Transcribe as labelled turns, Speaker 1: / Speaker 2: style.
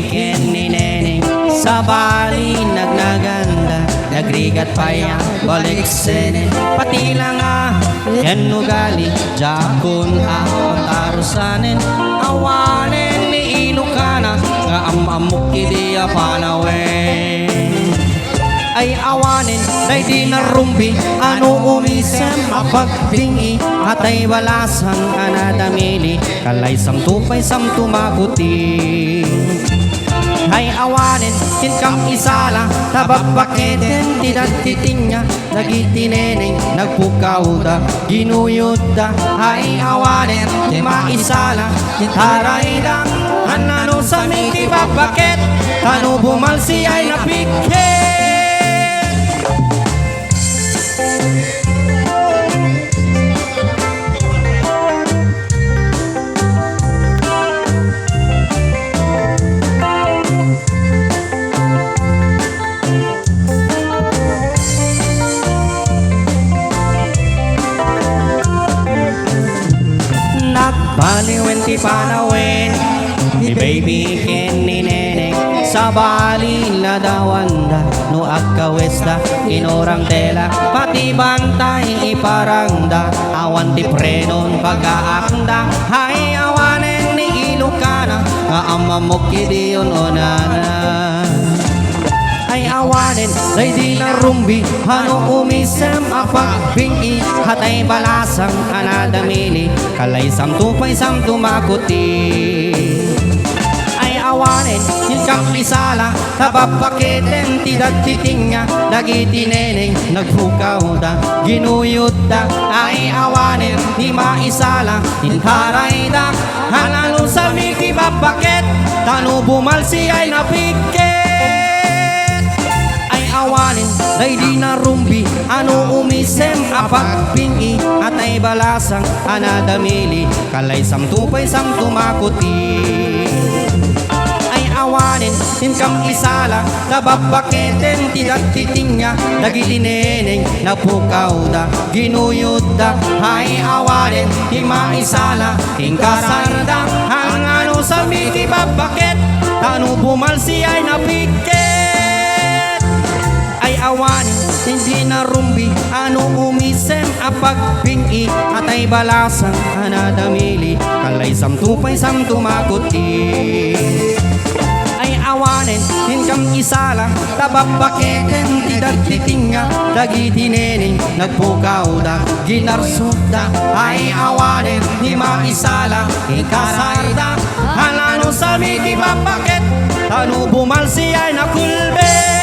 Speaker 1: ken ni Neneng sa bali nagnaganda, nagrigat pa yan balik sene, pati lang ken ugali jakon tarusanen, awanen ni Ilocana nga amamuk idi panawen. Ay awanin, day di narumbi, ano umisem mapagbingi, atay balasan anadamili, kalay samtupay samtumakuti. Ay awanin, kinkam isala, tababaketen, titignya, nagitineneng, nagpukaw ginuyod da. Ay awanin, maisala, taraydang, anano sa miki babaket, tano bumalsi ay napiket. Baliwen ti panawen, ni baby ken ni Neneng sa bali na dawanda, no agkawesta inorang tela, pati bantay iparangda, awan ti prenon pag-aakda. Hay awanen ni Ilocana nga amamok idiyon onana. Ay awanin, day di narumbi, ano umisem apagbingi, hatay balasang anadamili, kalay samtupay samtumakuti. Ay awanin, ilkang isala, tababaketen titignya, nagitineneng, nagpukaw da, ginuyod da. Ay awanin, di maisala, tintaray da, halalo sa miki babaket, tano bumalsi ay napiket. Awanin, day di narumbi, ano umisem apagbingi, atay balasang anadamili, kalay samtupay samtumakuti. Ay awanin, tinkam isala, tababaketen titignya, nagitineneng, napukaw da, ginuyod da. Ay awanin, di maisala, tingkasarda, ang ano sa miki babaket, tano bumalsi ay napiket. Ay awanin, hindi narumbi, ano umisem apagbingi, atay balasang anadamili, kalay samtupay samtumakuti. Ay awanin, hinkam isala, tababaketen titignya, dagitineneng, nagpukaw da, ginarsot da. Ay awanin, di maisala, ikasarda, halano sa miki babaket, tano bumalsi ay nakulbe.